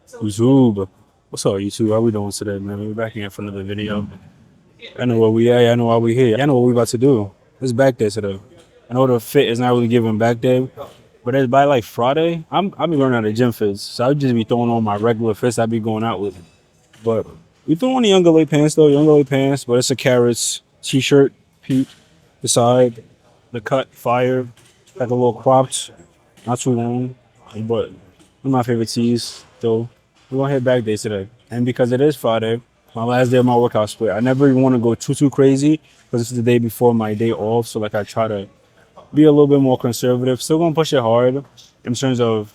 YouTube. What's up, YouTube? How we doing today, man? We're back here for another video. I know where we at. I know why we here. I know what we about to do. It's back day today. I know the fit is not really giving back day, but it's by like Friday. I be running out of gym fits, so I just be throwing on my regular fits I be going out with. But we throw on the younger late pants though, younger late pants. But it's a carrots t-shirt, peep, the side, the cut, fire, like a little cropped, not too long, but one of my favorite tees. So we're gonna hit back days today, and because it is Friday, my last day of my workout split, I never even want to go too crazy because this is the day before my day off. So like I try to be a little bit more conservative. Still gonna push it hard in terms of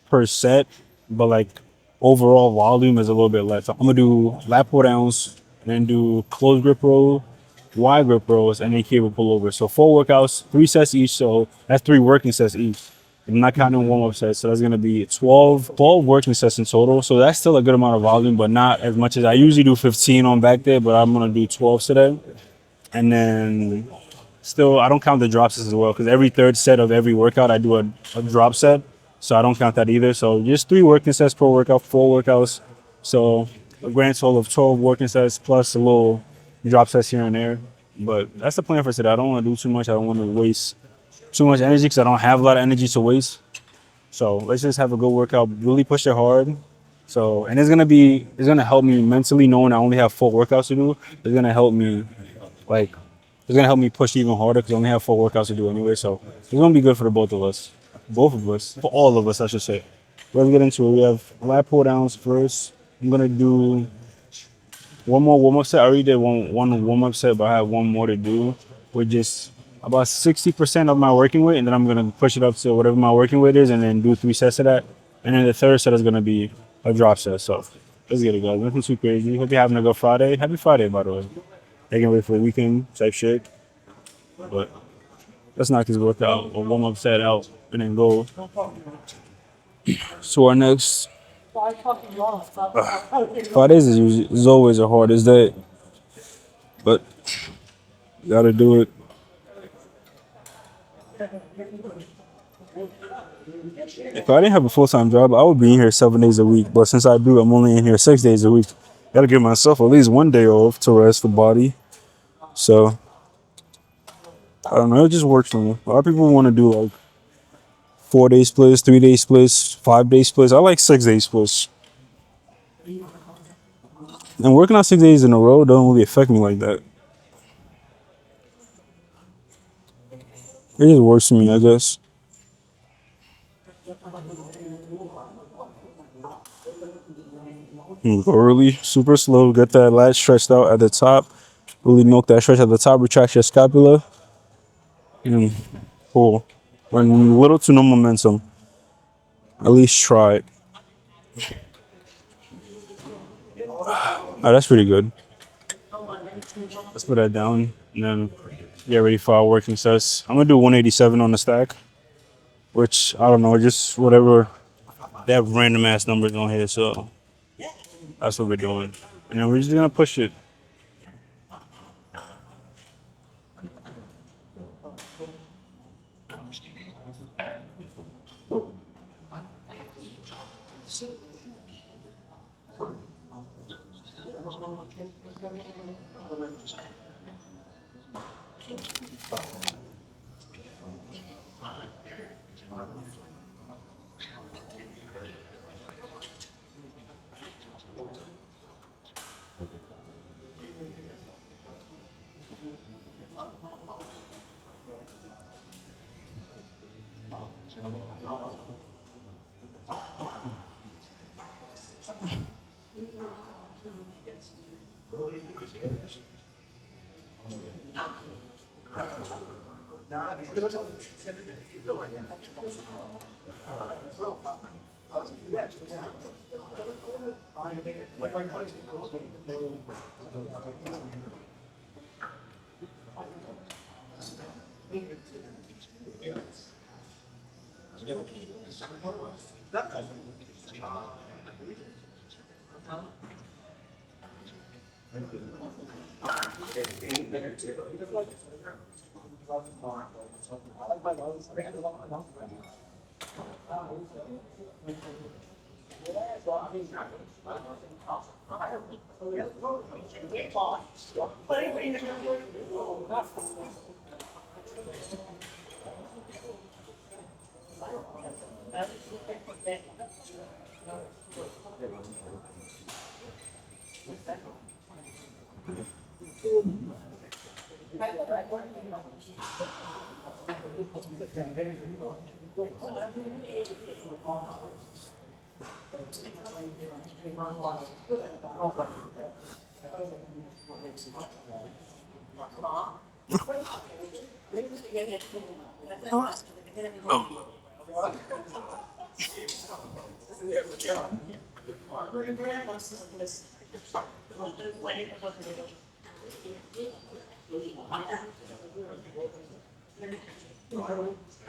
per set, but like overall volume is a little bit less. So I'm gonna do lat pull downs, and then do close grip roll, wide grip rolls, and then cable pullover. So 4 workouts, 3 sets each. So that's 3 working sets each. I'm not counting warm up sets, so that's gonna be 12 working sets in total. So that's still a good amount of volume, but not as much as I usually do 15 on back day, but I'm gonna do 12 today. And then still, I don't count the drop sets as well because every third set of every workout I do a drop set, so I don't count that either. So just 3 working sets per workout, 4 workouts. So a grand total of 12 working sets plus a little drop sets here and there. But that's the plan for today. I don't want to do too much. I don't want to waste too much energy because I don't have a lot of energy to waste. So let's just have a good workout. Really push it hard. So and it's gonna help me mentally knowing I only have 4 workouts to do. It's gonna help me like it's gonna help me push even harder because I only have 4 workouts to do anyway. So it's gonna be good for the both of us, for all of us, I should say. Let's get into it. We have lat pull downs first. I'm gonna do one more warm up set. I already did one warm up set, but I have one more to do with just about 60% of my working weight, and then I'm gonna push it up to whatever my working weight is, and then do 3 sets of that. And then the third set is gonna be a drop set. So let's get it, guys. Nothing too crazy. Hope you're having a good Friday. Happy Friday, by the way. Taking ready for the weekend type shit. But let's knock this workout or warm up set out and then go to our next. Fridays is always the hardest day, but you gotta do it. If I didn't have a full time job, I would be in here 7 days a week. But since I do, I'm only in here 6 days a week. Gotta give myself at least one day off to rest the body. So I don't know. It just works for me. A lot of people want to do like 4 day splits, 3 day splits, 5 day splits. I like 6 day splits. And working out 6 days in a row don't really affect me like that. It just works for me, I guess. Go really super slow. Get that lat stretched out at the top. Really milk that stretch at the top. Retract your scapula. And pull. Run little to no momentum. At least try it. Oh, that's pretty good. Let's put that down and then get ready for our working sets. I'm gonna do 187 on the stack, which I don't know, just whatever. They have random ass numbers on here, so that's what we're doing. And then we're just gonna push it.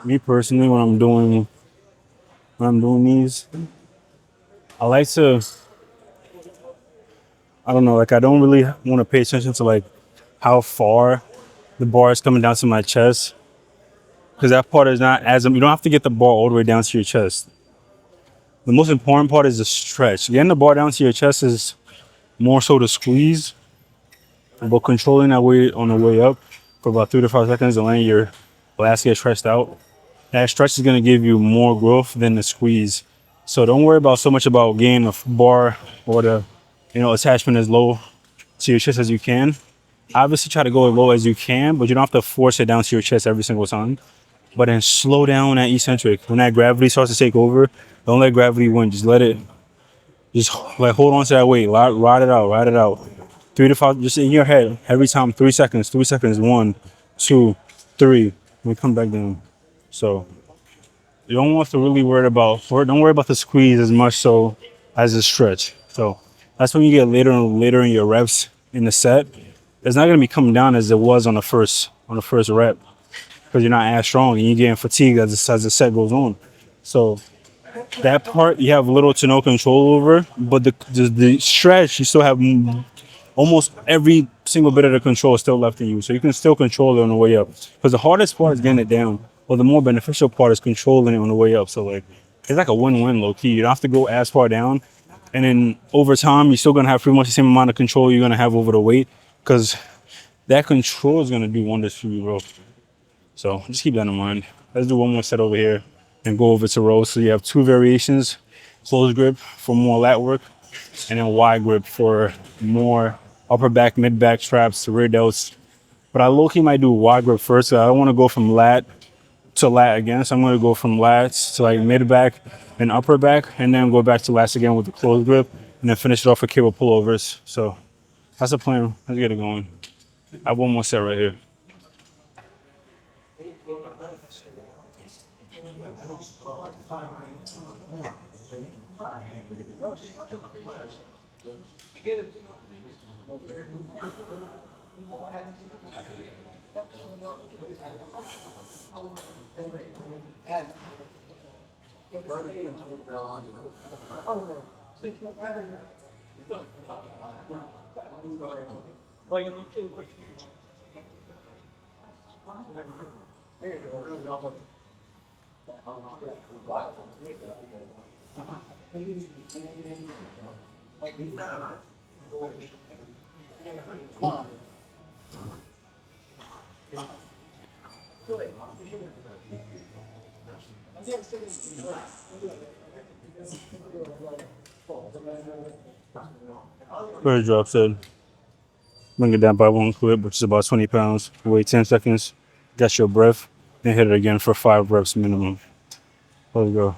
Me personally, when I'm doing these, I like to, I don't know, like I don't really want to pay attention to like how far the bar is coming down to my chest, because that part is not as, you don't have to get the bar all the way down to your chest. The most important part is the stretch. Getting the bar down to your chest is more so the squeeze, but controlling that weight on the way up for about 3 to 5 seconds and letting your lats get stretched out. That stretch is going to give you more growth than the squeeze. So don't worry about so much about getting a bar or the attachment as low to your chest as you can. Obviously try to go as low as you can, but you don't have to force it down to your chest every single time. But then slow down that eccentric. When that gravity starts to take over, don't let gravity win. Just let it, just like hold on to that weight. Ride it out, ride it out. 3 to 5, just in your head, every time, 3 seconds, 3 seconds, 1, 2, 3. We come back down. So you don't want to really worry about, don't worry about the squeeze as much so as the stretch. So that's when you get later and later in your reps in the set. It's not gonna be coming down as it was on the first rep, because you're not as strong and you're getting fatigued as the set goes on. So that part you have little to no control over, but the stretch you still have almost every single bit of the control is still left in you, so you can still control it on the way up. Because the hardest part is getting it down, or the more beneficial part is controlling it on the way up. So like it's like a win-win low key. You don't have to go as far down, and then over time you're still gonna have pretty much the same amount of control you're gonna have over the weight, because that control is gonna do wonders for you, bro. So just keep that in mind. Let's do one more set over here and go over to rows. So you have 2 variations: closed grip for more lat work, and then wide grip for more upper back, mid back traps, rear delts. But I low-key might do wide grip first. So I don't want to go from lat to lat again. So I'm going to go from lats to like mid back and upper back, and then go back to lats again with the closed grip, and then finish it off with cable pullovers. So that's the plan. Let's get it going. I have one more set right here. First drop set. Bring it down by 1 clip, which is about 20 pounds. Wait 10 seconds. Catch your breath. Then hit it again for 5 reps minimum. Let's go.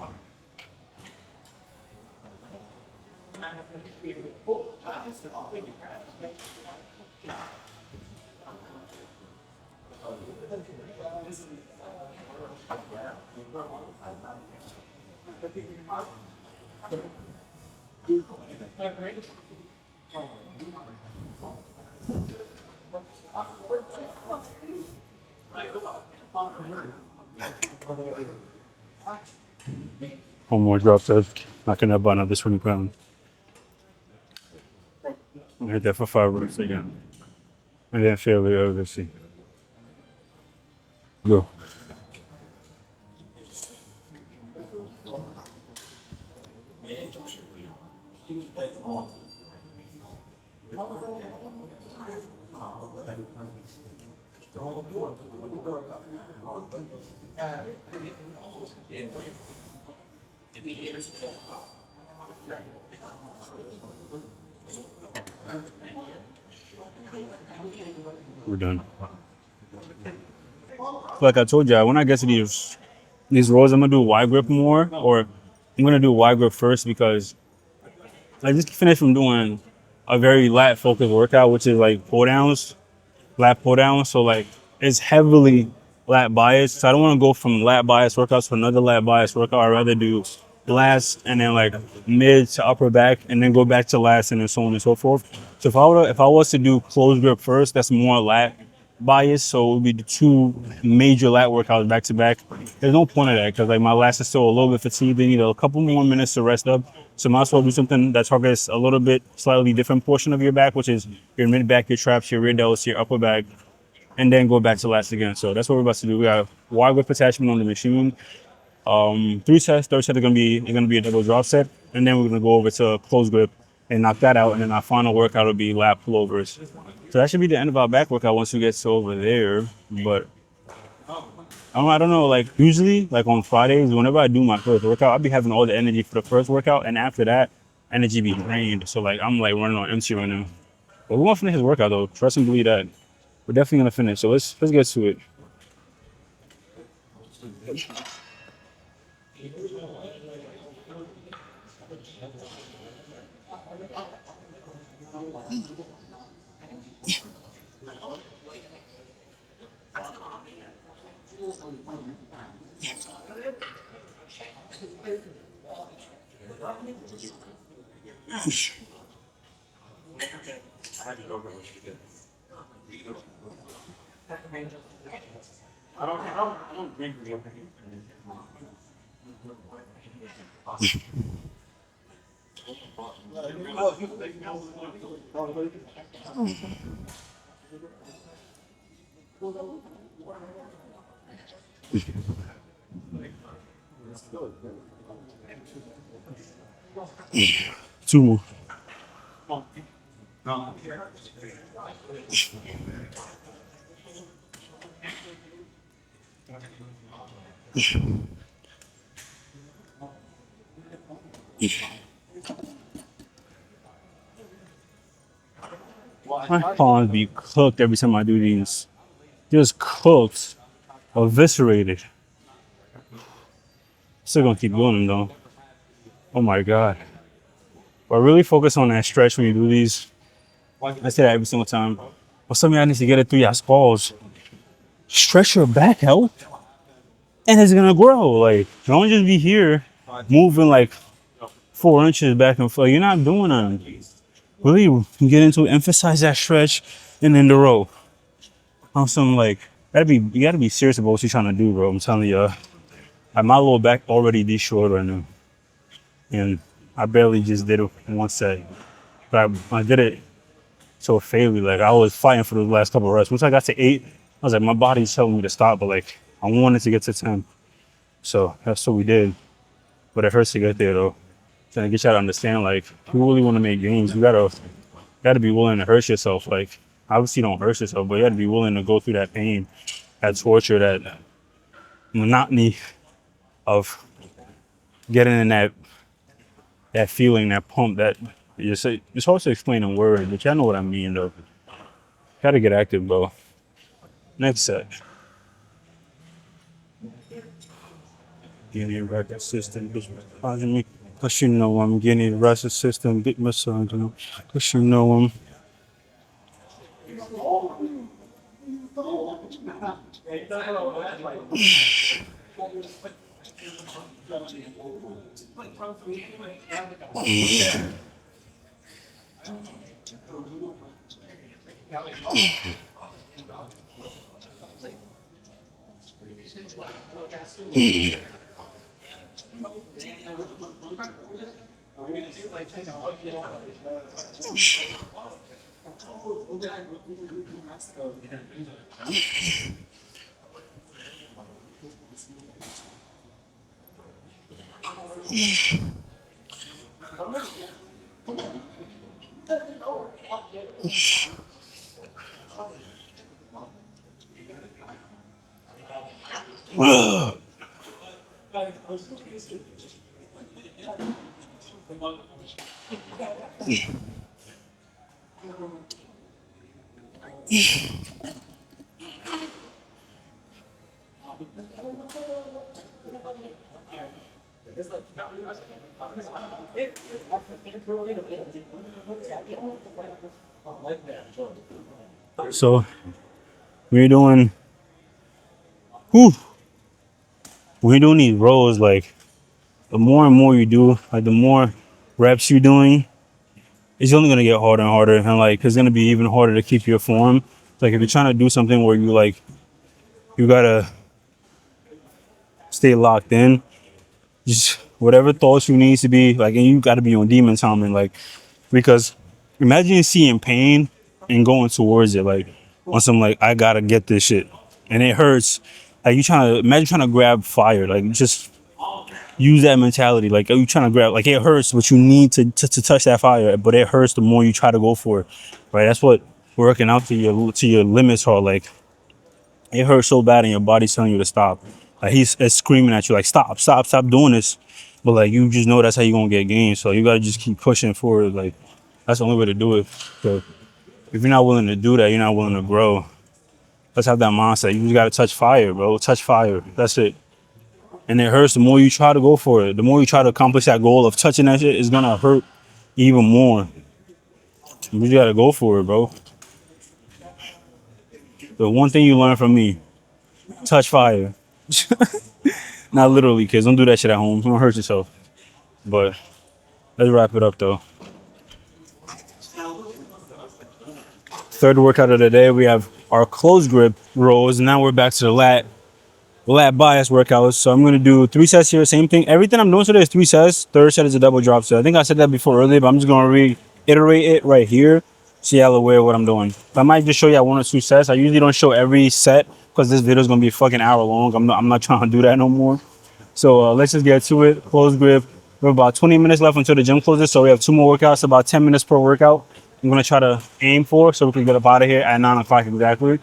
One more drop set. Knocking up by another 20 pounds. Hit that for 5 reps again. And then fail it over. See. Go. We're done. Like I told you, when I get to these rows, I'm gonna do wide grip more, or I'm gonna do wide grip first because I just finished from doing a very lat focused workout, which is like pull downs, lat pull downs. So like it's heavily lat bias. So I don't want to go from lat bias workouts to another lat bias workout. I'd rather do lats and then like mid to upper back and then go back to lats and then so on and so forth. So if I was to do closed grip first, that's more lat bias. So it would be the two major lat workouts back to back. There's no point of that because like my lats are still a little bit fatigued. They need a couple more minutes to rest up. So might as well do something that targets a little bit slightly different portion of your back, which is your mid back, your traps, your rear delts, your upper back, and then go back to lats again. So that's what we're about to do. We got wide grip attachment on the machine. 3 sets, third set is gonna be a double drop set, and then we're gonna go over to close grip and knock that out, and then our final workout will be lat pullovers. So that should be the end of our back workout once we get to over there. But I don't know, like usually, like on Fridays, whenever I do my first workout, I'll be having all the energy for the first workout, and after that, energy be drained. So like I'm like running on empty right now. But we want to finish his workout though. Trust and believe that. We're definitely gonna finish. So let's get to it. Two more. My palms be cooked every time I do these. Just cooked, eviscerated. Still gonna keep doing them though. Oh my god. But really focus on that stretch when you do these. I say that every single time. But some of y'all need to get it through your squalls. Stretch your back out, and it's gonna grow. Like don't just be here moving like 4 inches back and forth. You're not doing nothing. Really get into it, emphasize that stretch and then the row. On some like you gotta be serious about what you're trying to do, bro. I'm telling you, like my lower back already this short right now, and I barely just did it one set, but I did it so fairly. Like I was fighting for those last couple of reps. Once I got to 8, I was like, my body's telling me to stop, but like I wanted to get to 10, so that's what we did. But it hurts to get there though. Trying to get y'all to understand, like, if you really want to make gains, you gotta be willing to hurt yourself. Like, obviously, don't hurt yourself, but you gotta be willing to go through that pain, that torture, that monotony of getting in that feeling, that pump. That it's hard to explain in words, but y'all know what I mean, though. Gotta get active, bro. Next set. Getting back assistant, bitch massaging me. Cause you know I'm getting rest assistant, big massage. Cause you know I'm. So when you're doing, whew, when you're doing these rows, like the more and more you do, like the more reps you're doing, it's only gonna get harder and harder, and like it's gonna be even harder to keep your form. Like if you're trying to do something where you like, you gotta stay locked in. Just whatever thoughts you need to be like, and you gotta be on demon timing, like because imagine seeing pain and going towards it, like on some like I gotta get this shit, and it hurts. Like you trying to imagine trying to grab fire, like just use that mentality. Like you trying to grab, like it hurts, but you need to touch that fire, but it hurts the more you try to go for it, right? That's what working out to your limits are like. It hurts so bad, and your body's telling you to stop. Like he's it's screaming at you, like stop, stop, stop doing this. But like you just know that's how you're gonna get gains. So you gotta just keep pushing forward. Like that's the only way to do it. So if you're not willing to do that, you're not willing to grow. Let's have that mindset. You just gotta touch fire, bro. Touch fire. That's it. And it hurts the more you try to go for it. The more you try to accomplish that goal of touching that shit, it's gonna hurt even more. You just gotta go for it, bro. The one thing you learn from me, touch fire. Not literally, kids. Don't do that shit at home. Don't hurt yourself. But let's wrap it up, though. Third workout of the day, we have our closed grip rows. Now we're back to the lat bias workouts. So I'm going to do 3 sets here, same thing. Everything I'm doing today is 3 sets. Third set is a double drop set. I think I said that before earlier, but I'm just going to reiterate it right here. So y'all aware of what I'm doing. I might just show y'all 1 or 2 sets. I usually don't show every set because this video is going to be a fucking hour long. I'm not trying to do that no more. So let's just get to it. Closed grip. We have about 20 minutes left until the gym closes. So we have 2 more workouts, about 10 minutes per workout. I'm going to try to aim for so we can get up out of here at 9 o'clock exactly.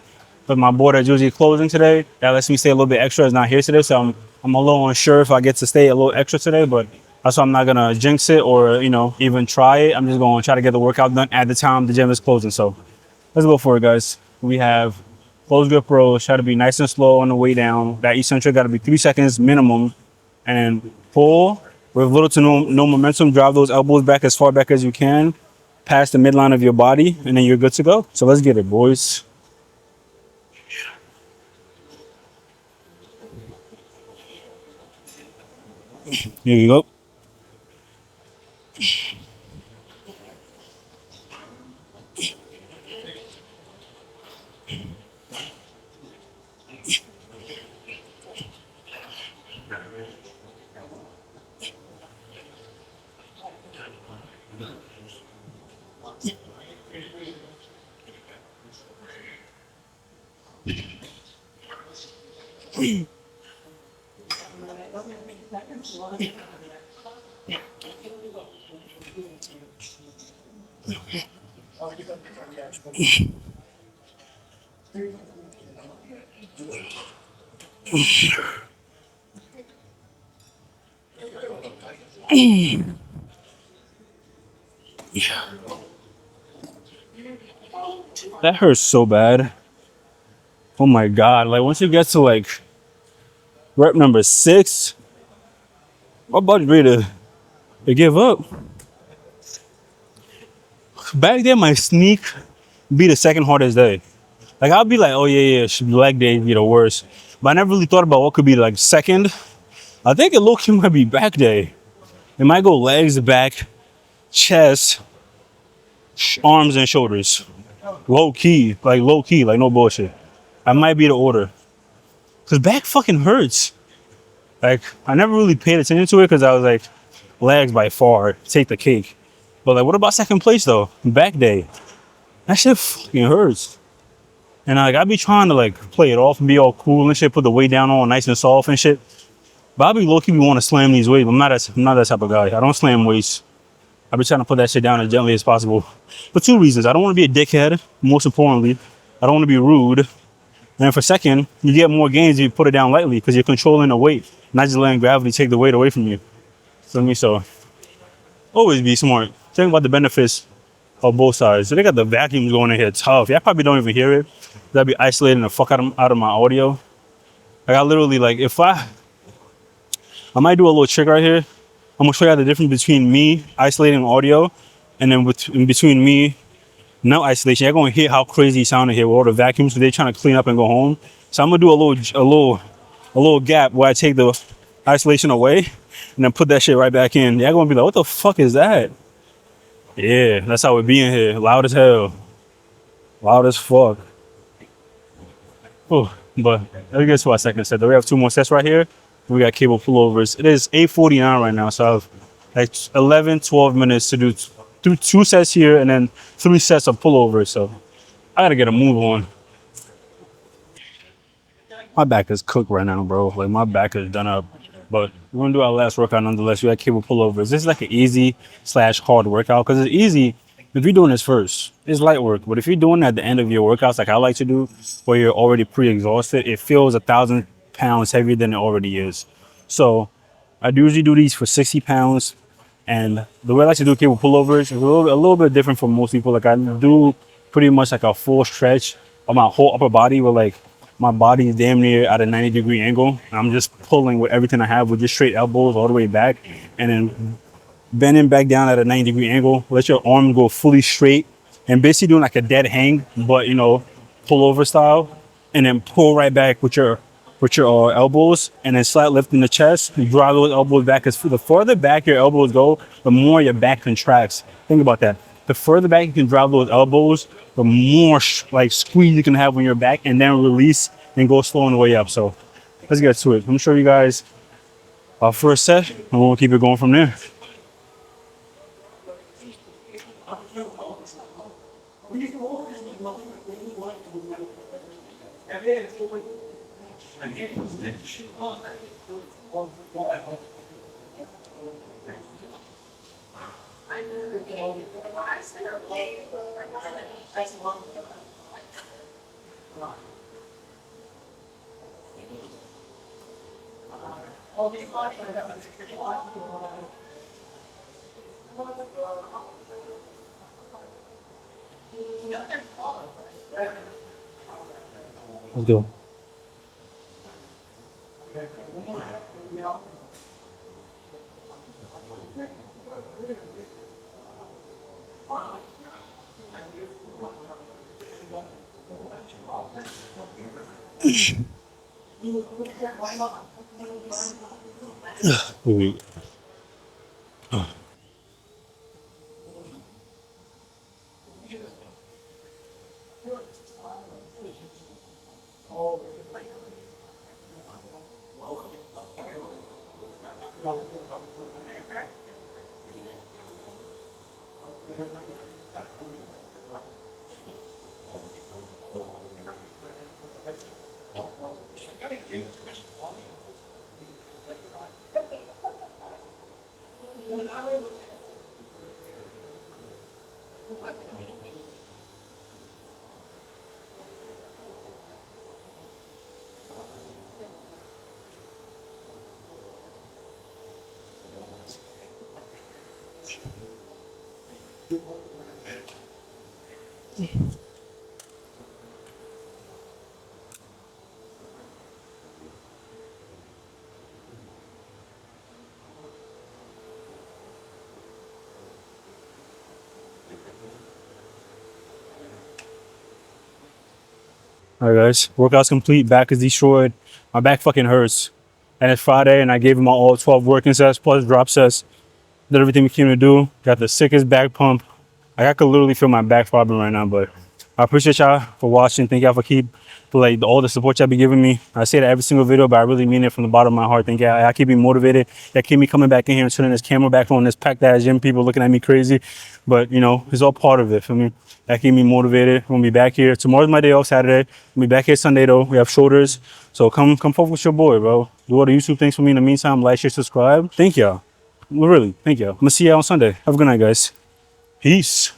But my board that's usually closing today, that lets me stay a little bit extra, is not here today. So I'm a little unsure if I get to stay a little extra today, but that's why I'm not going to jinx it or, you know, even try it. I'm just going to try to get the workout done at the time the gym is closing. So let's go for it, guys. We have closed grip rows. Try to be nice and slow on the way down. That eccentric got to be 3 seconds minimum. And pull with little to no momentum. Drive those elbows back as far back as you can, past the midline of your body, and then you're good to go. So let's get it, boys. Here you go. That hurts so bad. Oh my God. Like once you get to like rep number 6, my body's ready to give up. Back then, my sneak be the second hardest day. Like I'll be like, oh yeah, leg day be the worst. But I never really thought about what could be like second. I think it low-key might be back day. It might go legs, back, chest, arms, and shoulders. Low key, like no bullshit. That might be the order. Cause back fucking hurts. Like I never really paid attention to it because I was like, legs by far take the cake. But like, what about second place though? Back day. That shit fucking hurts. And like I be trying to like play it off and be all cool and shit, put the weight down all nice and soft and shit. But I be low-key want to slam these weights. I'm not that type of guy. I don't slam weights. I've been trying to put that shit down as gently as possible. For two reasons. I don't want to be a dickhead. Most importantly, I don't want to be rude. And for second, you get more gains if you put it down lightly because you're controlling the weight, not just letting gravity take the weight away from you. So always be smart. Think about the benefits of both sides. So they got the vacuums going in here tough. Yeah, I probably don't even hear it. That'd be isolating the fuck out of my audio. Like I literally like if I might do a little trick right here. I'm gonna show you the difference between me isolating audio and then in between me no isolation. You're gonna hear how crazy it sounded here with all the vacuums. So they're trying to clean up and go home. So I'm gonna do a little gap where I take the isolation away and then put that shit right back in. You're gonna be like, what the fuck is that? Yeah, that's how it be in here. Loud as hell. Loud as fuck. Oh, but let's get to our second set. We have two more sets right here. We got cable pullovers. It is 8:49 right now, so I have like 11, 12 minutes to do two sets here and then 3 sets of pullovers. So I gotta get a move on. My back is cooked right now, bro. Like my back is done up. But we're gonna do our last workout nonetheless. We got cable pullovers. This is like an easy / hard workout because it's easy if you're doing this first. It's light work. But if you're doing it at the end of your workouts, like I like to do, where you're already pre-exhausted, it feels 1,000 pounds heavier than it already is. So I usually do these for 60 pounds. And the way I like to do cable pullovers is a little bit different from most people. Like I do pretty much like a full stretch of my whole upper body where like my body is damn near at a 90-degree angle. I'm just pulling with everything I have with just straight elbows all the way back and then bending back down at a 90-degree angle. Let your arm go fully straight and basically doing like a dead hang, but you know, pullover style, and then pull right back with your elbows and then slight lift in the chest. You drive those elbows back because the further back your elbows go, the more your back contracts. Think about that. The further back you can drive those elbows, the more like squeeze you can have on your back and then release and go slow on the way up. So let's get to it. I'm gonna show you guys our first set and we'll keep it going from there. Let's go. Wait. All right, guys. Workout's complete. Back is destroyed. My back fucking hurts. And it's Friday, and I gave him my all 12 working sets plus drop sets. Did everything we came to do. Got the sickest back pump. I could literally feel my back throbbing right now, but I appreciate y'all for watching. Thank y'all for like all the support y'all be giving me. I say that every single video, but I really mean it from the bottom of my heart. Thank y'all. I keep me motivated. Y'all keep me coming back in here and turning this camera back on. This packed ass gym, people looking at me crazy, but you know it's all part of it for me. That keep me motivated. We'll be back here. Tomorrow's my day off, Saturday. We'll be back here Sunday though. We have shoulders. So come fuck with your boy, bro. Do all the YouTube things for me in the meantime. Like, share, subscribe. Thank y'all. Well, really, thank y'all. I'm gonna see y'all on Sunday. Have a good night, guys. Peace.